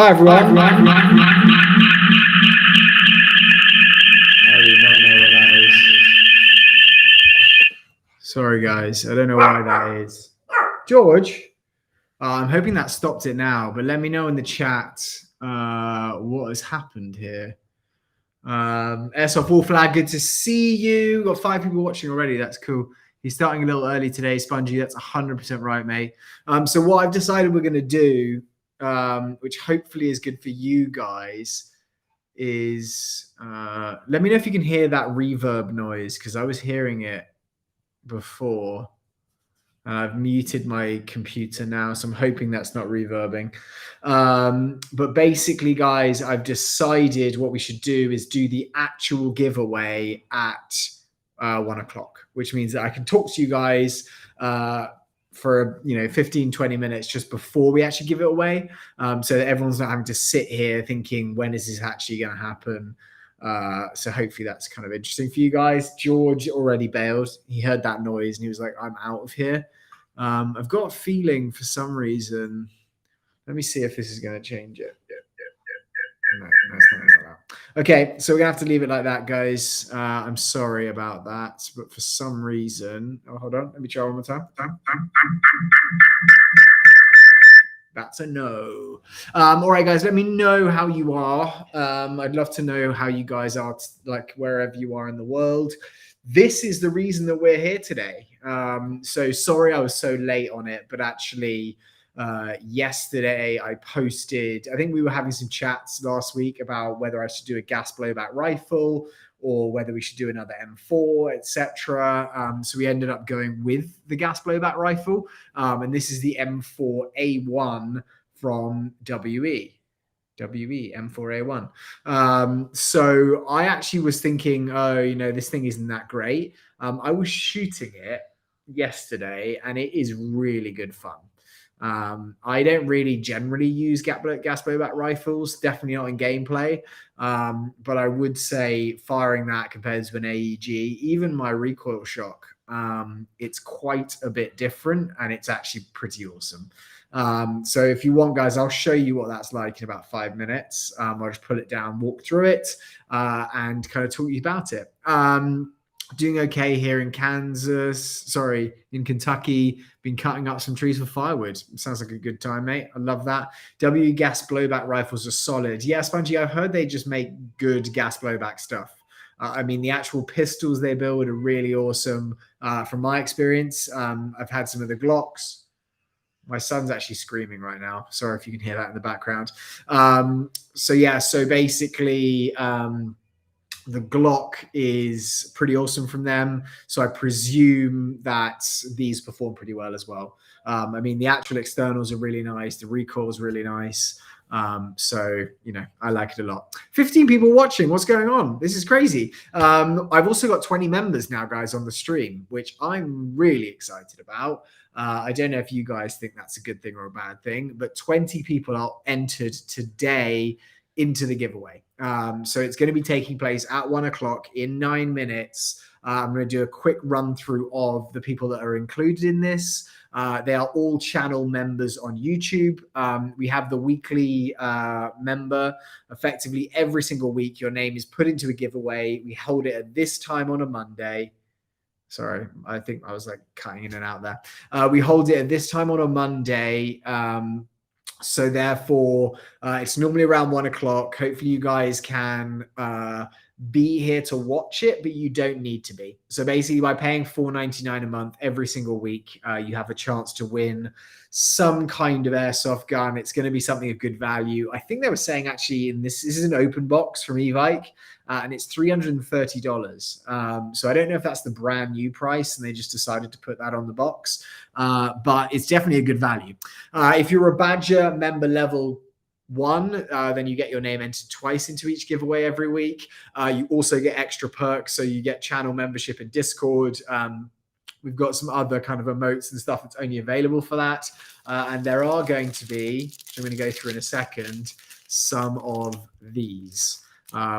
Hi, everyone. I do not know what that is. Sorry, guys. I don't know why that is. George, I'm hoping that stopped it now, but let me know in the chat what has happened here. Airsoft Wall Flag, good to see you. Got 5 people watching already. That's cool. He's starting a little early today, Spongy. That's 100% right, mate. So what I've decided we're going to do, which hopefully is good for you guys, is let me know if you can hear that reverb noise, because I was hearing it before. I've muted my computer now, so I'm hoping that's not reverbing. But basically, guys, I've decided what we should do is do the actual giveaway at 1 o'clock, which means that I can talk to you guys for 15, 20 minutes just before we actually give it away, so that everyone's not having to sit here thinking, when is this actually going to happen? So hopefully that's kind of interesting for you guys. George already bailed. He heard that noise and he was like, I'm out of here. I've got a feeling for some reason. Let me see if this is going to change it. No, it's not like that. Okay, so we're going to have to leave it like that, guys. I'm sorry about that, but for some reason... Oh, hold on. Let me try one more time. That's a no. All right, guys, let me know how you are. I'd love to know how you guys are, like wherever you are in the world. This is the reason that we're here today. So sorry I was so late on it, but actually yesterday I posted, I think we were having some chats last week about whether I should do a gas blowback rifle or whether we should do another M4, etc. So we ended up going with the gas blowback rifle. And this is the M4A1 from WE M4A1. So I actually was thinking, this thing isn't that great. I was shooting it yesterday and it is really good fun. I don't really generally use gas blowback rifles, definitely not in gameplay. But I would say firing that compared to an AEG, even my recoil shock, it's quite a bit different and it's actually pretty awesome. So if you want, guys, I'll show you what that's like in about 5 minutes. I'll just pull it down, walk through it, and kind of talk to you about it. Doing okay here in in Kentucky. Been cutting up some trees for firewood. Sounds like a good time, mate. I love that. WE gas blowback rifles are solid. Yeah, Spongy, I've heard they just make good gas blowback stuff. I mean, the actual pistols they build are really awesome. From my experience, I've had some of the Glocks. My son's actually screaming right now. Sorry if you can hear that in the background. So basically, the Glock is pretty awesome from them. So I presume that these perform pretty well as well. I mean, the actual externals are really nice. The recoil is really nice. So, I like it a lot. 15 people watching. What's going on? This is crazy. I've also got 20 members now, guys, on the stream, which I'm really excited about. I don't know if you guys think that's a good thing or a bad thing, but 20 people are entered today into the giveaway. So it's going to be taking place at 1 o'clock in 9 minutes. I'm going to do a quick run through of the people that are included in this. They are all channel members on YouTube. We have the weekly member. Effectively, every single week, your name is put into a giveaway. We hold it at this time on a Monday. Sorry, I think I was like cutting in and out there. We hold it at this time on a Monday. So therefore, it's normally around 1 o'clock. Hopefully you guys can be here to watch it, but you don't need to be. So basically, by paying $4.99 a month every single week, you have a chance to win some kind of airsoft gun. It's going to be something of good value. I think they were saying actually, this is an open box from E-Vike, and it's $330. So I don't know if that's the brand new price, and they just decided to put that on the box, but it's definitely a good value. If you're a Badger member level 1, then you get your name entered twice into each giveaway every week. You also get extra perks, so you get channel membership in Discord. We've got some other kind of emotes and stuff that's only available for that. And there are going to be, which I'm going to go through in a second, some of these,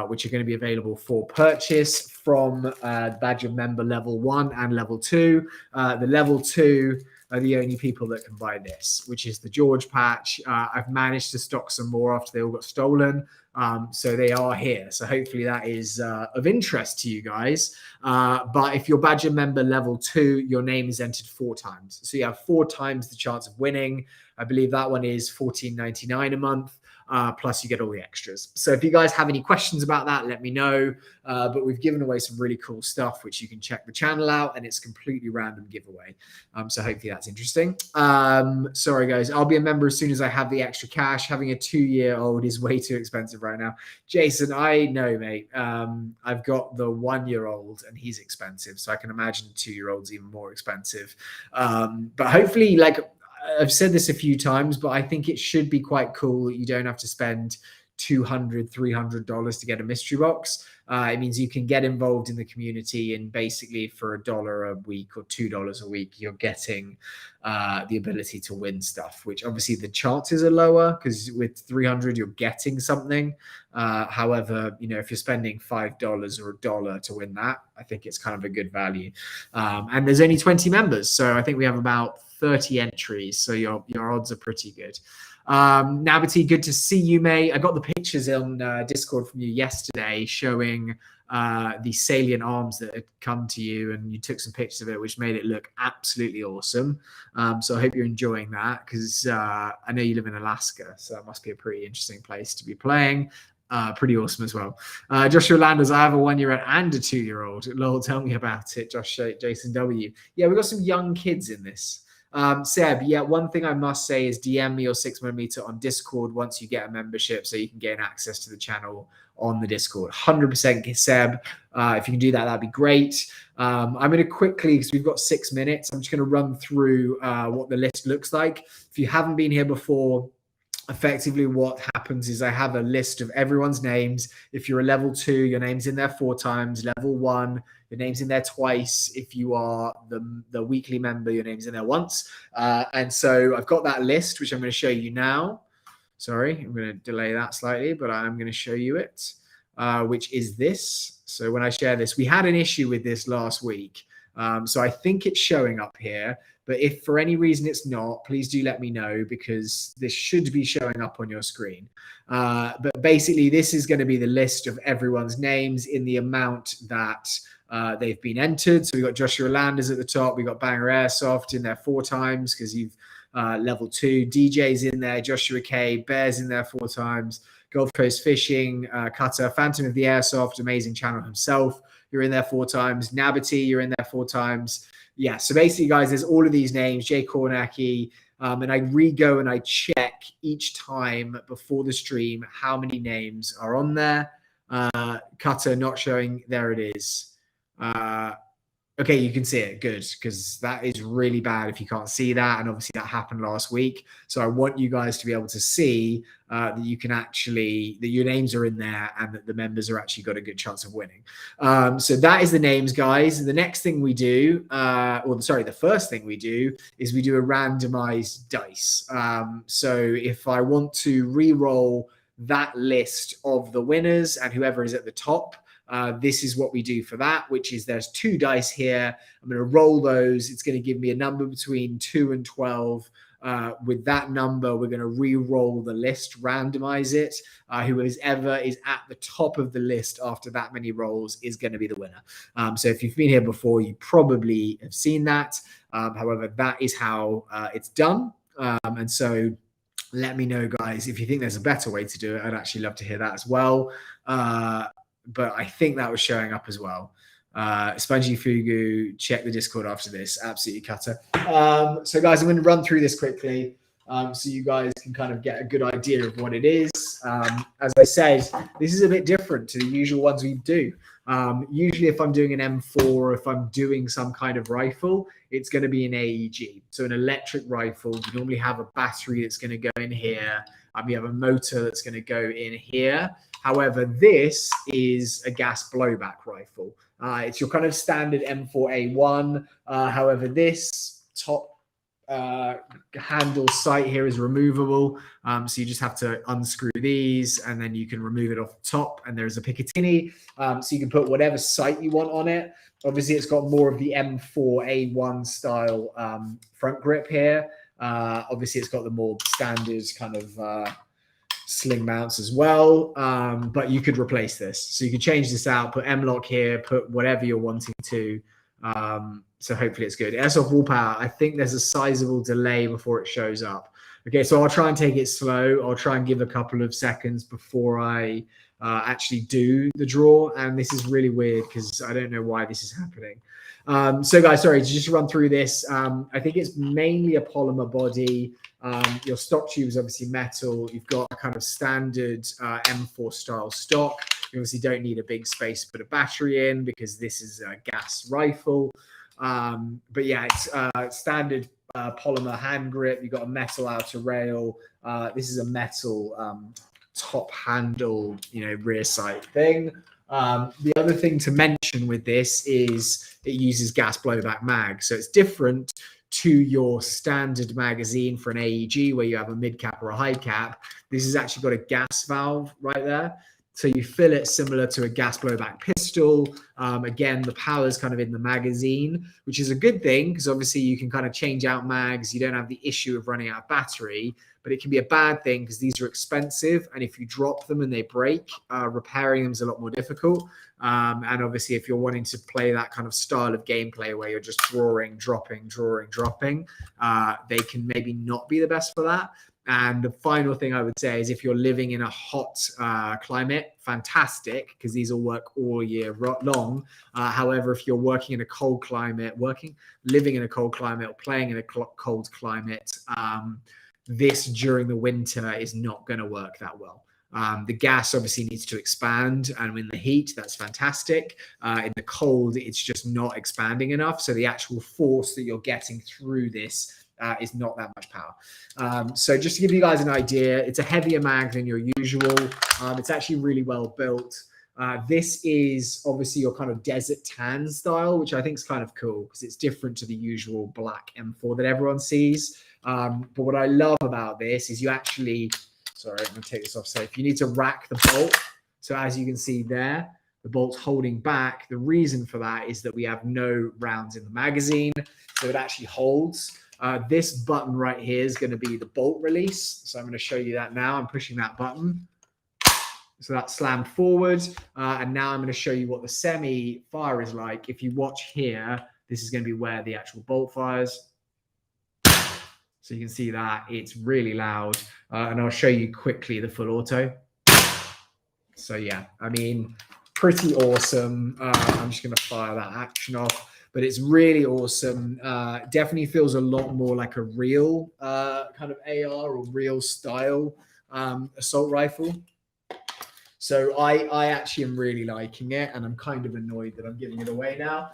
which are going to be available for purchase from Badger member level 1 and level 2. The level 2 are the only people that can buy this, which is the George patch. I've managed to stock some more after they all got stolen. So they are here. So hopefully that is of interest to you guys. But if you're Badger member level 2, your name is entered 4 times. So you have 4 times the chance of winning. I believe that one is $14.99 a month. Plus you get all the extras. So if you guys have any questions about that, let me know. But we've given away some really cool stuff, which you can check the channel out, and it's completely random giveaway. So hopefully that's interesting. Sorry guys, I'll be a member as soon as I have the extra cash. Having a 2-year-old is way too expensive right now. Jason, I know, mate. I've got the 1-year-old and he's expensive. So I can imagine 2-year-old's even more expensive. But hopefully, like, I've said this a few times, but I think it should be quite cool that you don't have to spend $200, $300 to get a mystery box. It means you can get involved in the community, and basically for $1 a week or $2 a week, you're getting the ability to win stuff, which obviously the chances are lower because with 300 you're getting something. However, you know, if you're spending $5 or $1 to win that, I think it's kind of a good value. And there's only 20 members, so I think we have about 30 entries, so your odds are pretty good. Nabity, good to see you, mate. I got the pictures on Discord from you yesterday showing the salient arms that had come to you, and you took some pictures of it, which made it look absolutely awesome. So I hope you're enjoying that, because I know you live in Alaska, so that must be a pretty interesting place to be playing. Pretty awesome as well. Joshua Landers, I have a 1-year-old and a 2-year-old. Lol, tell me about it. Jason W. Yeah, we've got some young kids in this. Seb, yeah, one thing I must say is DM me or 6mm on Discord once you get a membership, so you can gain access to the channel on the Discord. 100% Seb. If you can do that, that'd be great. I'm going to quickly, because we've got 6 minutes, I'm just going to run through what the list looks like. If you haven't been here before, effectively what happens is I have a list of everyone's names. If you're a level 2, your name's in there 4 times. Level 1, your name's in there twice. If you are the weekly member, your name's in there once. And so I've got that list, which I'm going to show you now. Sorry, I'm going to delay that slightly, but I'm going to show you it, which is this. So when I share this, we had an issue with this last week. So I think it's showing up here. But if for any reason it's not, please do let me know, because this should be showing up on your screen. But basically, this is going to be the list of everyone's names in the amount that they've been entered. So we've got Joshua Landers at the top. We've got Banger Airsoft in there 4 times because you've level 2. DJ's in there. Joshua K. Bear's in there 4 times. Gulf Coast Fishing, Cutter, Phantom of the Airsoft, amazing channel himself. You're in there 4 times. Nabity, you're in there 4 times. Yeah, so basically, guys, there's all of these names, Jay Kornacki, and I re-go and I check each time before the stream how many names are on there. Cutter not showing. There it is. Okay, you can see it. Good, because that is really bad if you can't see that. And obviously that happened last week. So I want you guys to be able to see that you can actually, that your names are in there and that the members are actually got a good chance of winning. So that is the names, guys. The next thing we do, the first thing we do is we do a randomized dice. So if I want to re-roll that list of the winners and whoever is at the top, this is what we do for that, which is there's 2 dice here. I'm going to roll those. It's going to give me a number between 2 and 12. With that number, we're going to re-roll the list, randomize it. Whoever is at the top of the list after that many rolls is going to be the winner. So if you've been here before, you probably have seen that. However, that is how it's done. And so let me know, guys, if you think there's a better way to do it. I'd actually love to hear that as well. But I think that was showing up as well. Spongy Fugu, check the Discord after this. Absolutely, Cutter. So, guys, I'm going to run through this quickly so you guys can kind of get a good idea of what it is. As I said, this is a bit different to the usual ones we do. Usually, if I'm doing an M4 or if I'm doing some kind of rifle, it's going to be an AEG. So an electric rifle, you normally have a battery that's going to go in here. You have a motor that's going to go in here. However, this is a gas blowback rifle. It's your kind of standard M4A1. However, this top handle sight here is removable. So you just have to unscrew these and then you can remove it off the top. And there's a Picatinny. So you can put whatever sight you want on it. Obviously, it's got more of the M4A1 style front grip here. Obviously, it's got the more standard kind of sling mounts as well. But you could replace this. So you could change this out, put M-lock here, put whatever you're wanting to. So hopefully it's good. Airsoft wall power, I think there's a sizable delay before it shows up. Okay, so I'll try and take it slow. I'll try and give a couple of seconds before I actually do the draw. And this is really weird because I don't know why this is happening. So guys, sorry, to just run through this. I think it's mainly a polymer body. Your stock tube is obviously metal. You've got a kind of standard M4 style stock. You obviously don't need a big space to put a battery in because this is a gas rifle. But yeah, it's standard polymer hand grip. You've got a metal outer rail. This is a metal top handle, rear sight thing. The other thing to mention with this is it uses gas blowback mag. So it's different to your standard magazine for an AEG where you have a mid cap or a high cap. This has actually got a gas valve right there. So you fill it similar to a gas blowback pistol. Again, the power is kind of in the magazine, which is a good thing because obviously you can kind of change out mags. You don't have the issue of running out of battery, but it can be a bad thing because these are expensive. And if you drop them and they break, repairing them is a lot more difficult. And obviously, if you're wanting to play that kind of style of gameplay where you're just drawing, dropping, they can maybe not be the best for that. And the final thing I would say is if you're living in a hot climate, fantastic, because these will work all year long. However, if you're working in a cold climate, living in a cold climate or playing in a cold climate, this during the winter is not going to work that well. The gas obviously needs to expand, and in the heat, that's fantastic. In the cold, it's just not expanding enough. So the actual force that you're getting through this is not that much power. So just to give you guys an idea, it's a heavier mag than your usual. It's actually really well built. This is obviously your kind of desert tan style, which I think is kind of cool because it's different to the usual black M4 that everyone sees. But what I love about this is you actually, sorry, I'm going to take this off safe. You need to rack the bolt. So as you can see there, the bolt's holding back. The reason for that is that we have no rounds in the magazine. So it actually holds. This button right here is going to be the bolt release. So I'm going to show you that now. I'm pushing that button. So that's slammed forward. And now I'm going to show you what the semi fire is like. If you watch here, this is going to be where the actual bolt fires. So you can see that it's really loud. And I'll show you quickly the full auto. So yeah, I mean, pretty awesome. I'm just going to fire that action off. But it's really awesome. Definitely feels a lot more like a real kind of AR or real style assault rifle. So I actually am really liking it, and I'm kind of annoyed that I'm giving it away now.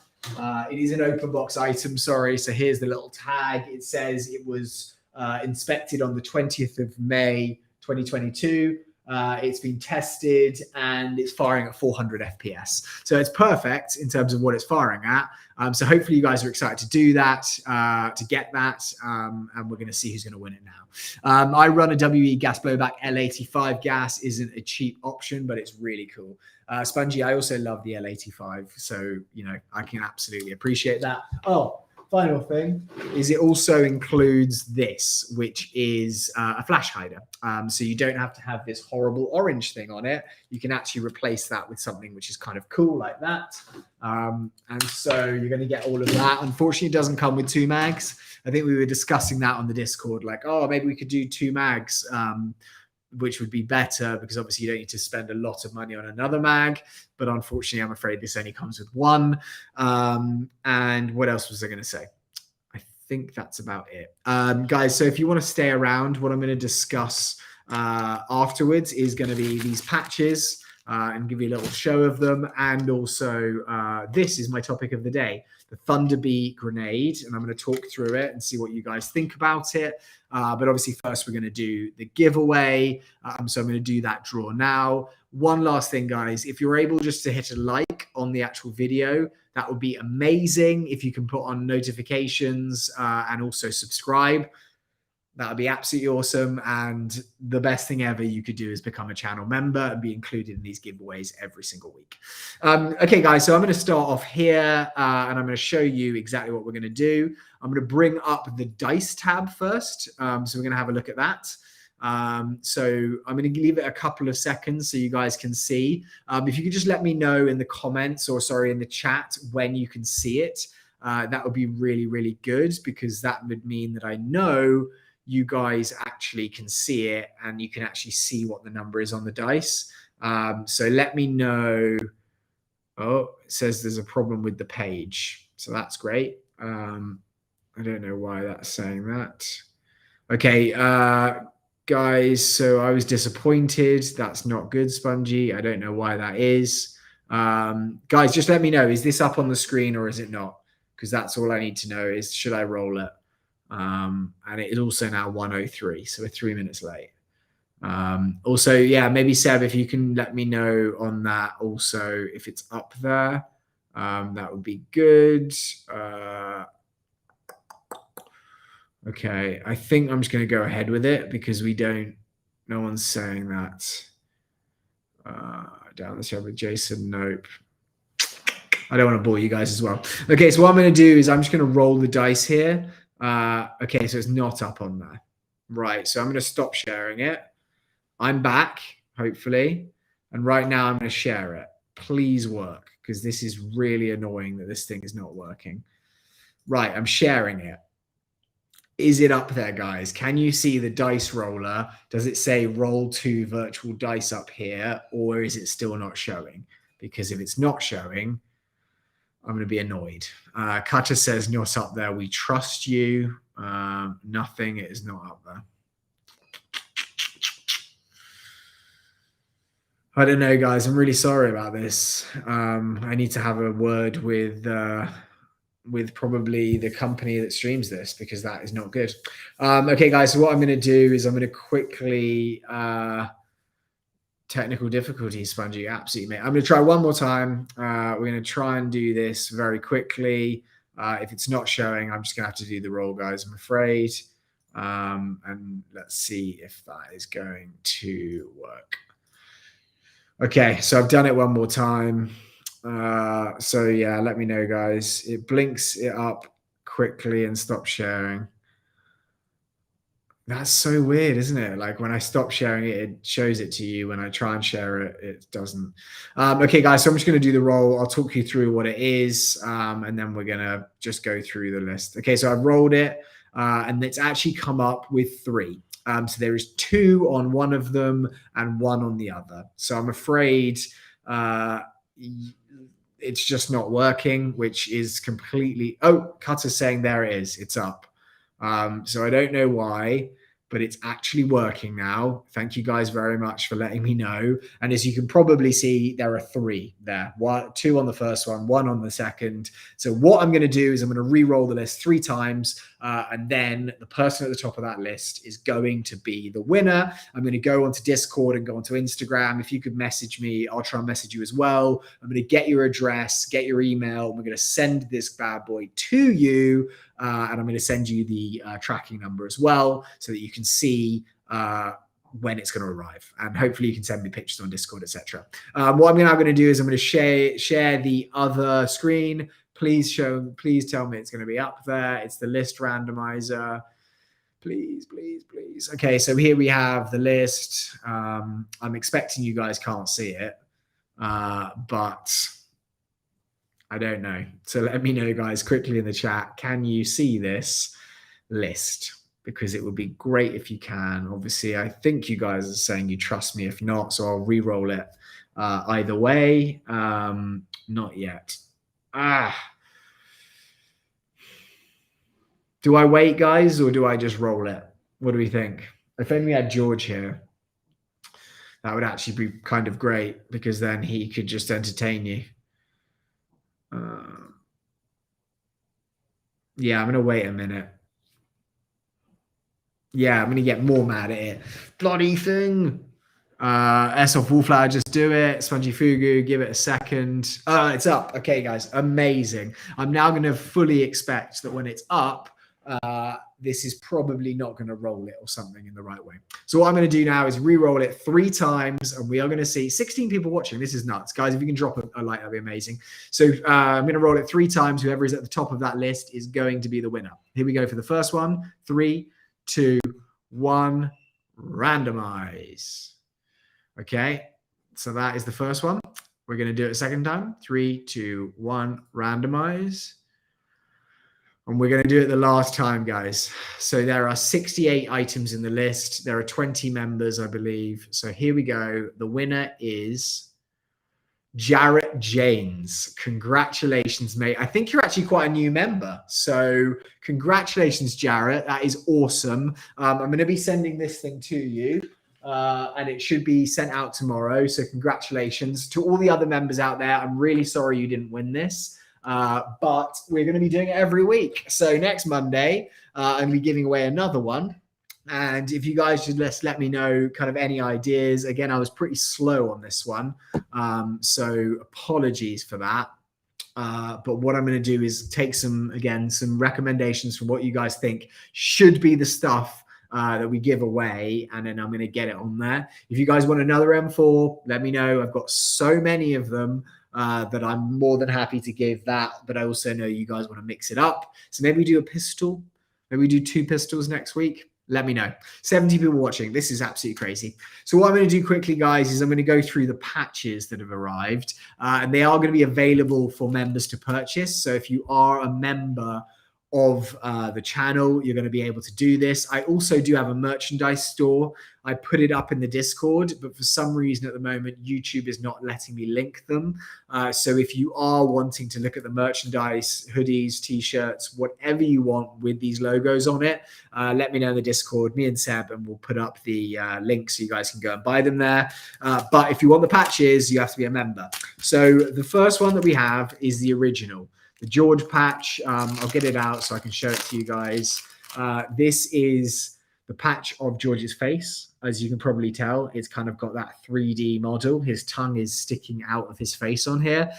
It is an open box item, sorry. So here's the little tag. It says it was inspected on the 20th of May, 2022. It's been tested and it's firing at 400 FPS. So it's perfect in terms of what it's firing at. So hopefully you guys are excited to do that, to get that. And we're going to see who's going to win it now. I run a WE gas blowback L85 gas. Isn't a cheap option, but it's really cool. Spongy, I also love the L85. So, I can absolutely appreciate that. Oh, final thing is it also includes this, which is a flash hider. So you don't have to have this horrible orange thing on it. You can actually replace that with something which is kind of cool like that. And so you're going to get all of that. Unfortunately, it doesn't come with 2 mags. I think we were discussing that on the Discord, like, oh, maybe we could do 2 mags, which would be better because obviously you don't need to spend a lot of money on another mag. But unfortunately, I'm afraid this only comes with 1. And what else was I going to say? I think that's about it. Guys, so if you want to stay around, what I'm going to discuss afterwards is going to be these patches and give you a little show of them. And also, this is my topic of the day, the Thunderbee grenade. And I'm going to talk through it and see what you guys think about it. But obviously, first, we're going to do the giveaway. So I'm going to do that draw now. One last thing, guys, if you're able just to hit a like on the actual video, that would be amazing. If you can put on notifications and also subscribe, that would be absolutely awesome. And the best thing ever you could do is become a channel member and be included in these giveaways every single week. Okay, guys, so I'm going to start off here and I'm going to show you exactly what we're going to do. I'm going to bring up the dice tab first. So we're going to have a look at that. So I'm going to leave it a couple of seconds so you guys can see. If you could just let me know in the comments, or sorry, in the chat, when you can see it, that would be really, really good, because that would mean that I know you guys actually can see it and you can actually see what the number is on the dice. So let me know. Oh, it says there's a problem with the page. So that's great. I don't know why that's saying that. Okay, guys, so I was disappointed. That's not good, Spongy. I don't know why that is. Guys, just let me know. Is this up on the screen or is it not? Because that's all I need to know is, should I roll it? And it is also now 1:03, so we're 3 minutes late. Also, yeah, maybe Seb, if you can let me know on that also, if it's up there, that would be good. Okay, I think I'm just going to go ahead with it because no one's saying that. Down the show with Jason, nope. I don't want to bore you guys as well. Okay, so what I'm going to do is I'm just going to roll the dice here. Okay, so it's not up on there. Right, so I'm going to stop sharing it. I'm back, hopefully. And right now I'm going to share it. Please work, because this is really annoying that this thing is not working. Right, I'm sharing it. Is it up there, guys? Can you see the dice roller? Does it say roll 2 virtual dice up here, or is it still not showing? Because if it's not showing, I'm going to be annoyed. Cutter says not up there. We trust you. Nothing. It is not up there. I don't know, guys. I'm really sorry about this. I need to have a word with probably the company that streams this, because that is not good. Okay, guys. So what I'm going to do is I'm going to quickly technical difficulties, Spongy. Absolutely, mate. I'm going to try one more time. We're going to try and do this very quickly. If it's not showing, I'm just going to have to do the roll, guys, I'm afraid. And let's see if that is going to work. Okay, so I've done it one more time. So yeah, let me know, guys. It blinks it up quickly and stops sharing. That's so weird, isn't it? Like when I stop sharing it, it shows it to you. When I try and share it, it doesn't. Okay, guys, so I'm just going to do the roll. I'll talk you through what it is, and then we're going to just go through the list. Okay, so I've rolled it, and it's actually come up with 3. So there is 2 on one of them and 1 on the other. So I'm afraid it's just not working, which is completely... Oh, Cutter's saying there it is. It's up. So I don't know why, but it's actually working now. Thank you guys very much for letting me know. And as you can probably see, there are 3 there. 2 on the first one, 1 on the second. So what I'm going to do is I'm going to re-roll the list 3 times, and then the person at the top of that list is going to be the winner. I'm going to go onto Discord and go onto Instagram. If you could message me, I'll try and message you as well. I'm going to get your address, get your email, and we're going to send this bad boy to you. And I'm going to send you the tracking number as well, so that you can see when it's going to arrive. And hopefully you can send me pictures on Discord, etc. What I'm now going to do is I'm going to share the other screen. Please tell me it's going to be up there. It's the list randomizer. Please, please, please. Okay, so here we have the list. I'm expecting you guys can't see it, but I don't know. So let me know, guys, quickly in the chat. Can you see this list? Because it would be great if you can. Obviously, I think you guys are saying you trust me. If not, so I'll re-roll it either way. Not yet. Do I wait, guys, or do I just roll it? What do we think? If only we had George here, that would actually be kind of great, because then he could just entertain you. Yeah, I'm going to wait a minute. Yeah, I'm going to get more mad at it. Bloody thing. Airsoft Wallflower, just do it. Spongy Fugu, give it a second. It's up. Okay, guys, amazing. I'm now going to fully expect that when it's up, this is probably not going to roll it or something in the right way. So what I'm going to do now is re-roll it 3 times, and we are going to see 16 people watching. This is nuts. Guys, if you can drop a like, that'd be amazing. So I'm going to roll it 3 times. Whoever is at the top of that list is going to be the winner. Here we go for the first one. 3, 2, 1, randomize. Okay, so that is the first one. We're going to do it a second time. 3, 2, 1, randomize. And we're going to do it the last time, guys. So there are 68 items in the list. There are 20 members, I believe. So here we go. The winner is Jarrett James. Congratulations, mate. I think you're actually quite a new member. So congratulations, Jarrett. That is awesome. I'm going to be sending this thing to you. And it should be sent out tomorrow. So congratulations to all the other members out there. I'm really sorry you didn't win this. But we're going to be doing it every week. So next Monday, I'm going to be giving away another one. And if you guys should just let me know kind of any ideas. Again, I was pretty slow on this one. So apologies for that. But what I'm going to do is take some recommendations from what you guys think should be the stuff that we give away, and then I'm going to get it on there. If you guys want another M4, let me know. I've got so many of them that I'm more than happy to give that, but I also know you guys want to mix it up. So maybe we do a pistol. Maybe we do 2 pistols next week. Let me know. 70 people watching. This is absolutely crazy. So what I'm going to do quickly, guys, is I'm going to go through the patches that have arrived, and they are going to be available for members to purchase. So if you are a member of the channel, you're going to be able to do this. I also do have a merchandise store. I put it up in the Discord, but for some reason at the moment, YouTube is not letting me link them. So if you are wanting to look at the merchandise, hoodies, t-shirts, whatever you want with these logos on it, let me know in the Discord, me and Seb, and we'll put up the link so you guys can go and buy them there. But if you want the patches, you have to be a member. So the first one that we have is the original. The George patch. I'll get it out so I can show it to you guys. This is the patch of George's face. As you can probably tell, it's kind of got that 3D model. His tongue is sticking out of his face on here.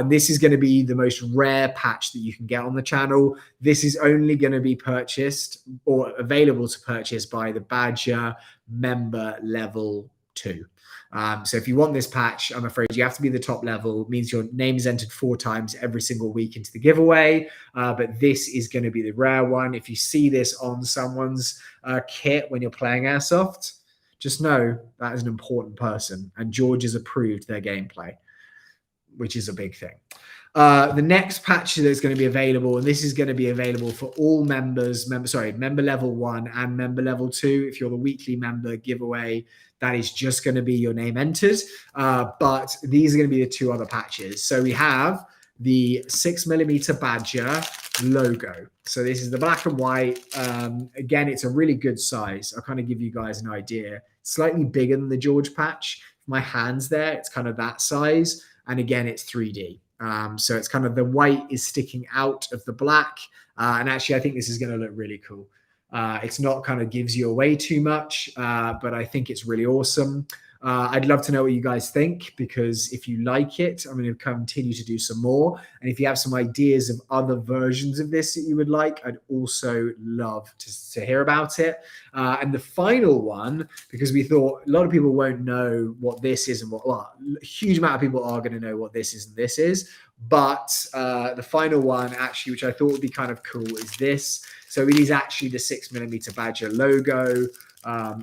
This is going to be the most rare patch that you can get on the channel. This is only going to be purchased or available to purchase by the Badger member level 2. So if you want this patch, I'm afraid you have to be the top level. It means your name is entered 4 times every single week into the giveaway. But this is going to be the rare one. If you see this on someone's kit when you're playing Airsoft, just know that is an important person. And George has approved their gameplay, which is a big thing. The next patch that's going to be available, and this is going to be available for all members, member level 1 and member level 2. If you're the weekly member giveaway, that is just going to be your name entered. But these are going to be the 2 other patches. So we have the 6mm Badger logo. So this is the black and white. Again, it's a really good size. I'll kind of give you guys an idea. Slightly bigger than the George patch. My hand's there. It's kind of that size. And again, it's 3D. So it's kind of the white is sticking out of the black. And actually, I think this is going to look really cool. It's not kind of gives you away too much, but I think it's really awesome. I'd love to know what you guys think, because if you like it, I'm going to continue to do some more. And if you have some ideas of other versions of this that you would like, I'd also love to hear about it. And the final one, because we thought a lot of people won't know what this is and well, a huge amount of people are going to know what this is and this is. But the final one, actually, which I thought would be kind of cool, is this. So it is actually the 6mm Badger logo.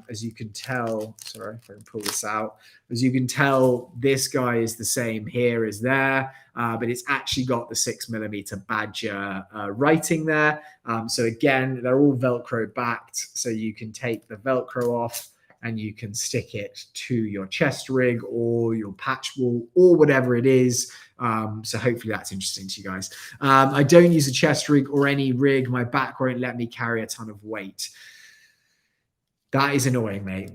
As you can tell, sorry if I can pull this out. As you can tell, this guy is the same here as there, but it's actually got the 6mm Badger writing there. So again, they're all Velcro backed, so you can take the Velcro off and you can stick it to your chest rig or your patch wall or whatever it is. So hopefully that's interesting to you guys. I don't use a chest rig or any rig. My back won't let me carry a ton of weight. That is annoying, mate.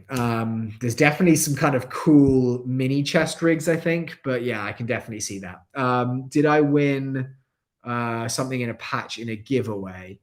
There's definitely some kind of cool mini chest rigs, I think. But yeah, I can definitely see that. Did I win something in a patch in a giveaway?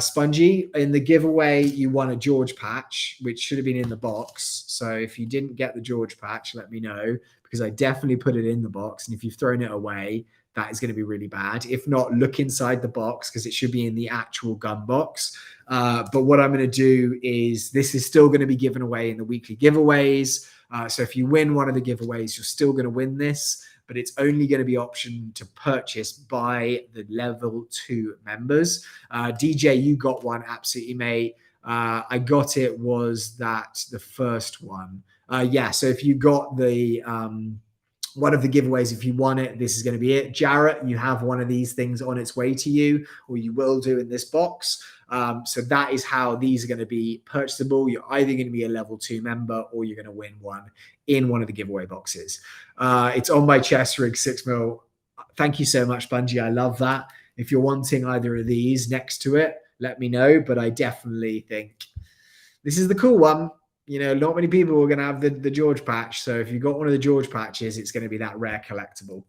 Spongy, in the giveaway, you won a George patch, which should have been in the box. So if you didn't get the George patch, let me know, because I definitely put it in the box. And if you've thrown it away, that is going to be really bad. If not, look inside the box, because it should be in the actual gun box. But what I'm going to do is, this is still going to be given away in the weekly giveaways. So if you win one of the giveaways, you're still going to win this, but it's only going to be option to purchase by the level 2 members. DJ, you got one, absolutely, mate. I got it, was that the first one? Yeah, so if you got the one of the giveaways, if you won it, this is going to be it. Jarrett, you have one of these things on its way to you, or you will do in this box. So that is how these are going to be purchasable. You're either going to be a level 2 member, or you're going to win one in one of the giveaway boxes. It's on my chest rig, 6mm. Thank you so much, Bungie. I love that. If you're wanting either of these next to it, let me know. But I definitely think this is the cool one. You know, not many people are going to have the George patch. So if you've got one of the George patches, it's going to be that rare collectible.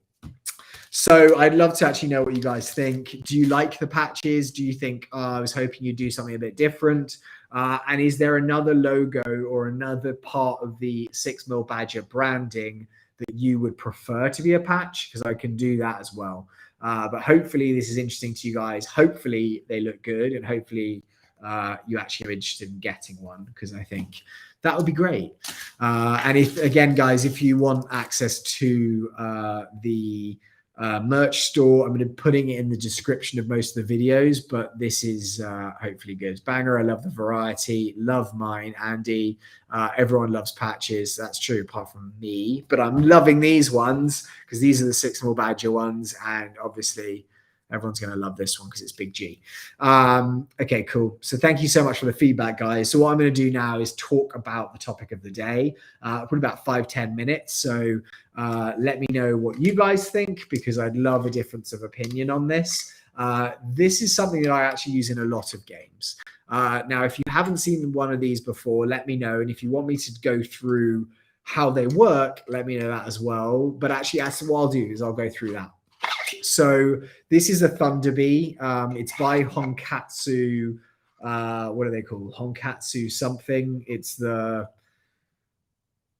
So I'd love to actually know what you guys think. Do you like the patches? Do you think, I was hoping you'd do something a bit different? And is there another logo or another part of the 6mm Badger branding that you would prefer to be a patch? Because I can do that as well. But hopefully this is interesting to you guys. Hopefully they look good, and hopefully you actually are interested in getting one, because I think that would be great. And if, again, guys, if you want access to the merch store, I'm going to be putting it in the description of most of the videos, but this is hopefully good. Banger, I love the variety, love mine. Andy, everyone loves patches. That's true, apart from me, but I'm loving these ones because these are the 6mm Badger ones, and obviously everyone's going to love this one because it's Big G. Okay, cool. So thank you so much for the feedback, guys. So what I'm going to do now is talk about the topic of the day. Probably about 5-10 minutes. So let me know what you guys think, because I'd love a difference of opinion on this. This is something that I actually use in a lot of games. Now, if you haven't seen one of these before, let me know. And if you want me to go through how they work, let me know that as well. But actually, what I'll do is I'll go through that. So this is a Thunder Bee. It's by Honkatsu. What are they called? Honkatsu something. It's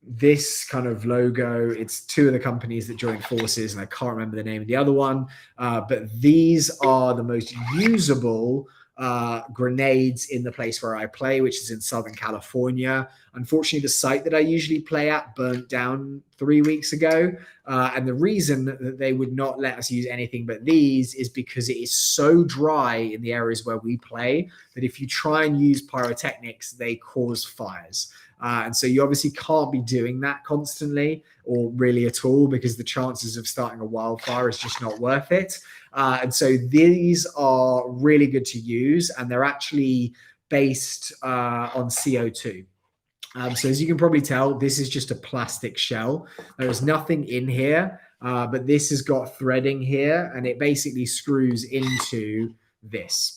this kind of logo. It's two of the companies that joined forces, and I can't remember the name of the other one. But these are the most usable grenades in the place where I play, which is in Southern California. Unfortunately, the site that I usually play at burnt down 3 weeks ago. And the reason that they would not let us use anything but these is because it is so dry in the areas where we play that if you try and use pyrotechnics, they cause fires. And so you obviously can't be doing that constantly or really at all, because the chances of starting a wildfire is just not worth it. And so these are really good to use, and they're actually based on CO2. So as you can probably tell, this is just a plastic shell. There's nothing in here, but this has got threading here, and it basically screws into this.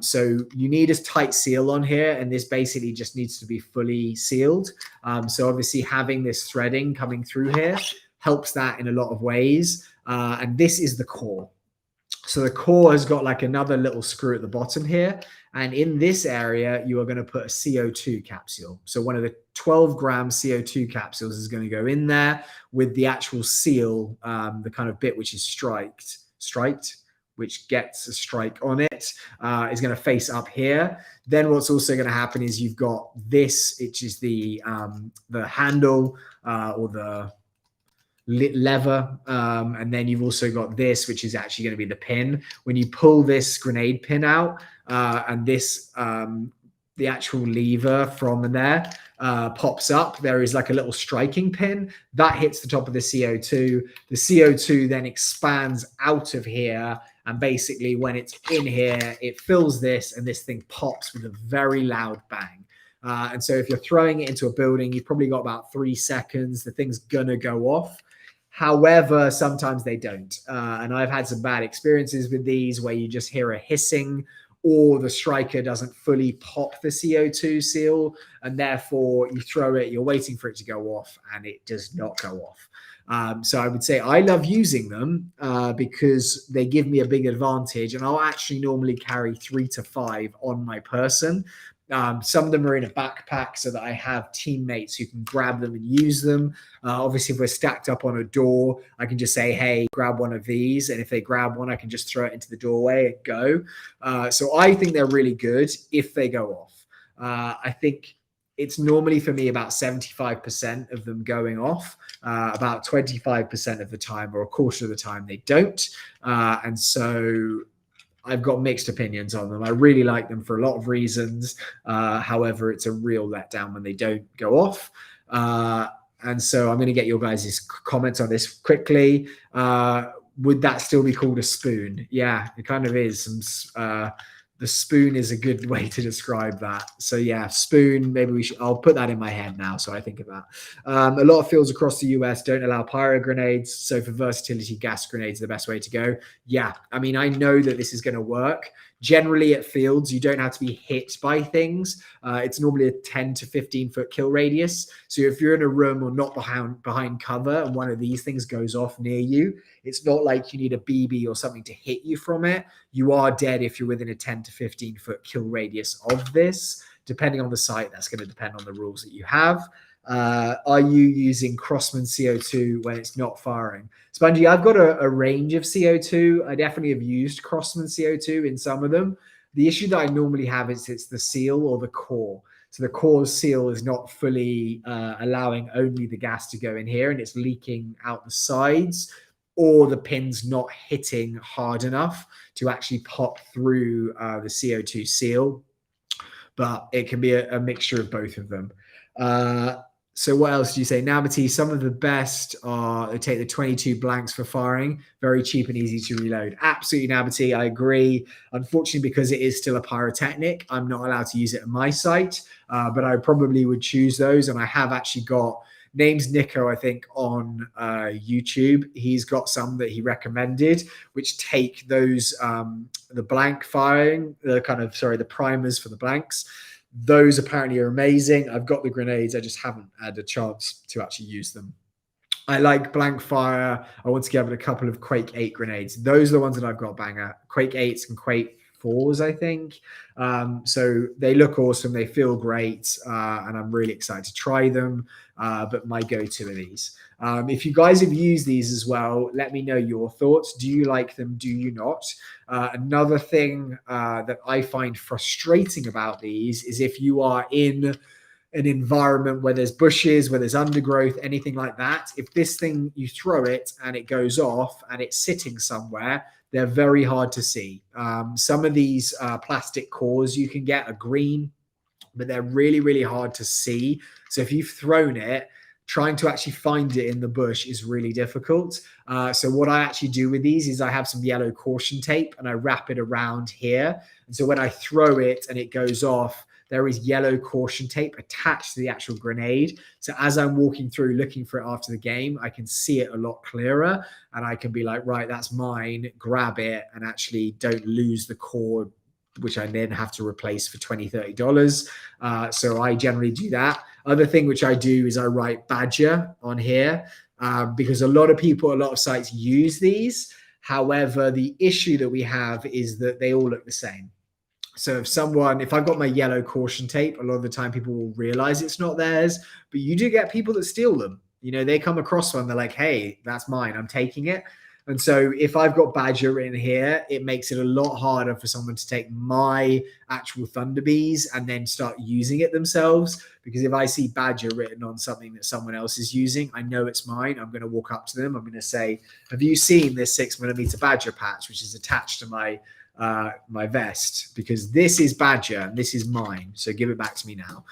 So you need a tight seal on here, and this basically just needs to be fully sealed. So obviously having this threading coming through here helps that in a lot of ways. And this is the core. So the core has got like another little screw at the bottom here. And in this area, you are going to put a CO2 capsule. So one of the 12-gram CO2 capsules is going to go in there with the actual seal, the kind of bit which is striked, which gets a strike on it, is going to face up here. Then what's also going to happen is you've got this, which is the handle or the lever, and then you've also got this, which is actually going to be the pin. When you pull this grenade pin out, and this the actual lever from there pops up, there is like a little striking pin that hits the top of the CO2. The CO2 then expands out of here, and basically when it's in here, it fills this, and this thing pops with a very loud bang. And so if you're throwing it into a building, you've probably got about 3 seconds. The thing's gonna go off. However, sometimes they don't. And I've had some bad experiences with these where you just hear a hissing, or the striker doesn't fully pop the CO2 seal, and therefore you throw it, you're waiting for it to go off, and it does not go off. So I would say I love using them because they give me a big advantage, and I'll actually normally carry 3 to 5 on my person. Some of them are in a backpack so that I have teammates who can grab them and use them. Obviously, if we're stacked up on a door, I can just say, hey, grab one of these. And if they grab one, I can just throw it into the doorway and go. So I think they're really good if they go off. I think it's normally for me about 75% of them going off. About 25% of the time, or a quarter of the time, they don't. And so I've got mixed opinions on them. I really like them for a lot of reasons. However, it's a real letdown when they don't go off. And so I'm going to get your guys' comments on this quickly. Would that still be called a spoon? Yeah, it kind of is. The spoon is a good way to describe that. So yeah, spoon, maybe I'll put that in my head now so I think of that. A lot of fields across the US don't allow pyro grenades. So for versatility, gas grenades are the best way to go. Yeah, I mean, I know that this is going to work. Generally at fields, you don't have to be hit by things. It's normally a 10 to 15 foot kill radius. So if you're in a room or not behind cover and one of these things goes off near you, it's not like you need a BB or something to hit you from it. You are dead if you're within a 10 to 15 foot kill radius of this. Depending on the site, that's going to depend on the rules that you have. Are you using Crossman CO2 when it's not firing? Spongy, I've got a range of CO2. I definitely have used Crossman CO2 in some of them. The issue that I normally have is it's the seal or the core. So the core seal is not fully allowing only the gas to go in here, and it's leaking out the sides, or the pin's not hitting hard enough to actually pop through the CO2 seal. But it can be a mixture of both of them. So what else do you say? Nabati, some of the best are they take the 22 blanks for firing. Very cheap and easy to reload. Absolutely, Nabati, I agree. Unfortunately, because it is still a pyrotechnic, I'm not allowed to use it on my site. But I probably would choose those. And I have actually got, name's Nico, I think, on YouTube. He's got some that he recommended, which take those, the blank firing, the primers for the blanks. Those apparently are amazing. I've got the grenades. I just haven't had a chance to actually use them. I like blank fire. I want to get a couple of Quake 8 grenades. Those are the ones that I've got banger. Quake 8s and Quake 4s, I think. So they look awesome. They feel great. And I'm really excited to try them. But my go-to are these. If you guys have used these as well, let me know your thoughts. Do you like them? Do you not? Another thing that I find frustrating about these is if you are in an environment where there's bushes, where there's undergrowth, anything like that, if this thing, you throw it and it goes off and it's sitting somewhere, they're very hard to see. Some of these plastic cores you can get are green, but they're really, really hard to see. So if you've thrown it, trying to actually find it in the bush is really difficult. So what I actually do with these is I have some yellow caution tape and I wrap it around here. And so when I throw it and it goes off, there is yellow caution tape attached to the actual grenade. So as I'm walking through looking for it after the game, I can see it a lot clearer and I can be like, right, that's mine, grab it, and actually don't lose the core, which I then have to replace for $20, $30. So I generally do that. Other thing which I do is I write Badger on here because a lot of people, a lot of sites use these. However, the issue that we have is that they all look the same. So if I've got my yellow caution tape, a lot of the time people will realize it's not theirs, but you do get people that steal them. You know, they come across one, they're like, hey, that's mine, I'm taking it. And so if I've got Badger in here, it makes it a lot harder for someone to take my actual Thunderbees and then start using it themselves. Because if I see Badger written on something that someone else is using, I know it's mine. I'm going to walk up to them. I'm going to say, have you seen this 6mm Badger patch, which is attached to my vest? Because this is Badger and this is mine. So give it back to me now.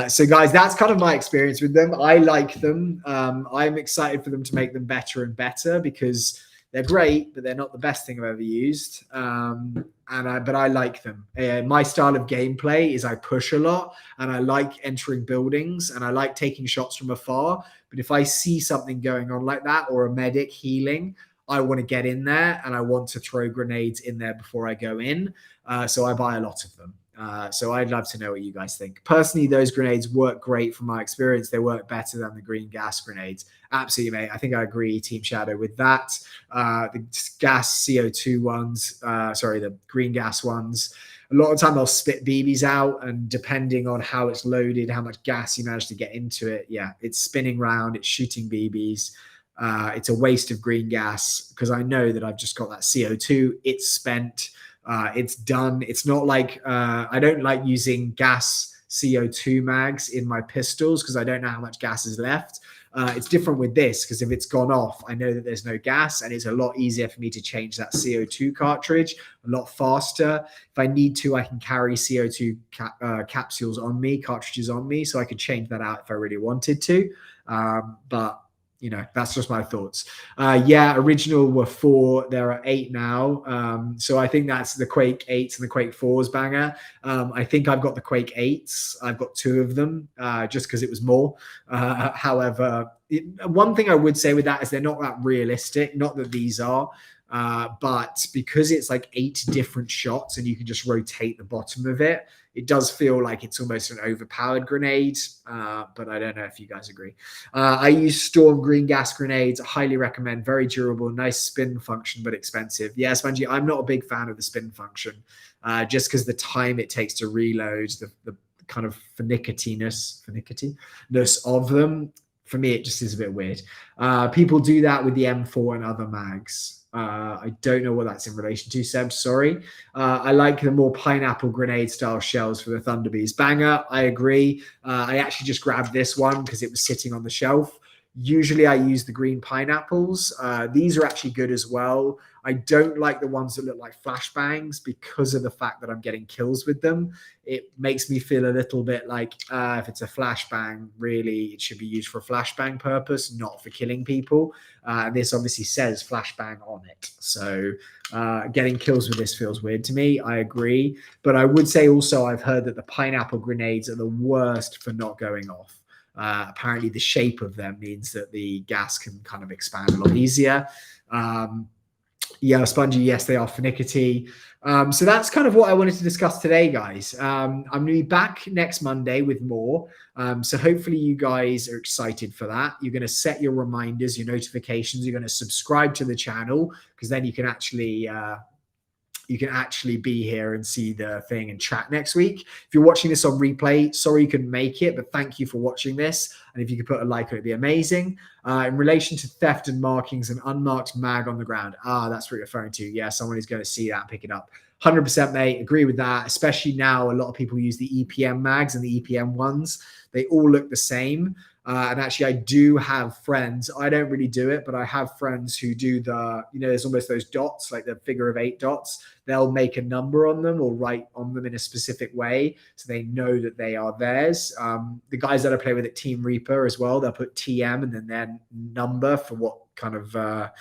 So guys, that's kind of my experience with them. I like them. I'm excited for them to make them better and better because they're great, but they're not the best thing I've ever used. But I like them. My style of gameplay is I push a lot and I like entering buildings and I like taking shots from afar. But if I see something going on like that or a medic healing, I want to get in there and I want to throw grenades in there before I go in. So I buy a lot of them. So I'd love to know what you guys think. Personally, those grenades work great from my experience. They work better than the green gas grenades. Absolutely, mate. I think I agree, Team Shadow, with that. The gas CO2 ones, the green gas ones, a lot of time they'll spit BBs out, and depending on how it's loaded, how much gas you manage to get into it, yeah, it's spinning round, it's shooting BBs. It's a waste of green gas because I know that I've just got that CO2. It's spent. It's done. It's not like I don't like using gas CO2 mags in my pistols because I don't know how much gas is left. It's different with this because if it's gone off, I know that there's no gas, and it's a lot easier for me to change that CO2 cartridge a lot faster. If I need to, I can carry CO2 capsules on me, cartridges on me, so I could change that out if I really wanted to. But you know, that's just my thoughts. Yeah, original were 4. There are 8 now. So I think that's the Quake 8s and the Quake 4s banger. I think I've got the Quake 8s. I've got 2 of them just because it was more. However, one thing I would say with that is they're not that realistic. Not that these are. But because it's like 8 different shots and you can just rotate the bottom of it, it does feel like it's almost an overpowered grenade. But I don't know if you guys agree. I use Storm green gas grenades. I highly recommend. Very durable, nice spin function, but expensive. Yeah, Spongy, I'm not a big fan of the spin function just because the time it takes to reload, the kind of finickiness of them. For me, it just is a bit weird. People do that with the M4 and other mags. I don't know what that's in relation to, Seb. Sorry. I like the more pineapple grenade style shells for the Thunderbees. Banger. I agree. I actually just grabbed this one because it was sitting on the shelf. Usually I use the green pineapples. These are actually good as well. I don't like the ones that look like flashbangs because of the fact that I'm getting kills with them. It makes me feel a little bit like if it's a flashbang, really, it should be used for a flashbang purpose, not for killing people. And this obviously says flashbang on it. So getting kills with this feels weird to me. I agree. But I would say also I've heard that the pineapple grenades are the worst for not going off. Apparently the shape of them means that the gas can kind of expand a lot easier. Yeah, Spongy, yes, they are finicky. So that's kind of what I wanted to discuss today, guys. I'm going to be back next Monday with more. So hopefully you guys are excited for that. You're going to set your reminders, your notifications. You're going to subscribe to the channel because then you can actually be here and see the thing and chat next week. If you're watching this on replay, sorry you couldn't make it, but thank you for watching this. And if you could put a like, it would be amazing. In relation to theft and markings, an unmarked mag on the ground. That's what you're referring to. Yeah, someone is going to see that and pick it up. 100%, mate. Agree with that. Especially now, a lot of people use the EPM mags and the EPM ones. They all look the same. And actually, I do have friends. I don't really do it, but I have friends who do there's almost those dots, like the figure of 8 dots. They'll make a number on them or write on them in a specific way so they know that they are theirs. The guys that I play with at Team Reaper as well, they'll put TM and then their number for what kind of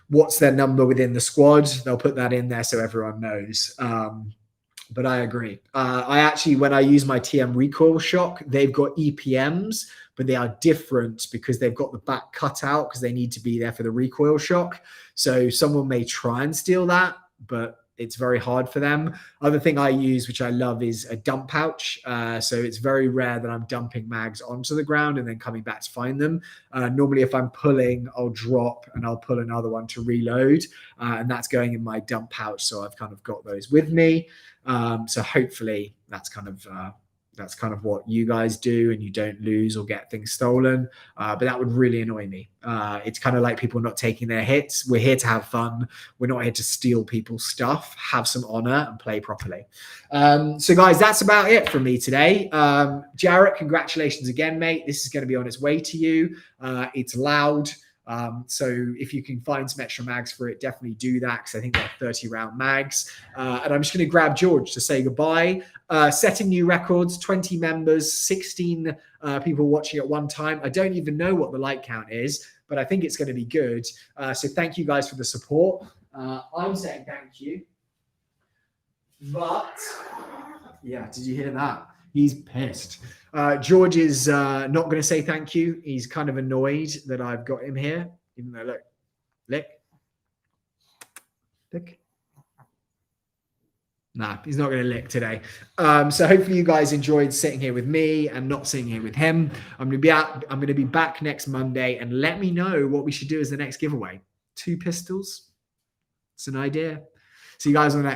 what's their number within the squad. They'll put that in there so everyone knows. But I agree. I actually, when I use my TM recoil shock, they've got EPMs, but they are different because they've got the back cut out because they need to be there for the recoil shock. So someone may try and steal that, but it's very hard for them. Other thing I use, which I love, is a dump pouch. So it's very rare that I'm dumping mags onto the ground and then coming back to find them. Normally, if I'm pulling, I'll drop and I'll pull another one to reload. And that's going in my dump pouch. So I've kind of got those with me. So hopefully that's kind of what you guys do and you don't lose or get things stolen. But that would really annoy me. It's kind of like people not taking their hits. We're here to have fun. We're not here to steal people's stuff. Have some honor and play properly. So guys, that's about it from me today. Jarrett, congratulations again, mate. This is going to be on its way to you. It's loud. So if you can find some extra mags for it, definitely do that because I think they're 30-round mags. And I'm just going to grab George to say goodbye. Setting new records, 20 members, 16 people watching at one time. I don't even know what the like count is, but I think it's going to be good. So thank you guys for the support. I'm saying thank you. But, yeah, did you hear that? He's pissed. George is not going to say thank you. He's kind of annoyed that I've got him here, even though, look. Nah, he's not going to lick today. So hopefully you guys enjoyed sitting here with me and not sitting here with him. I'm going to be back next Monday, and let me know what we should do as the next giveaway. 2 pistols. It's an idea. See you guys on the next.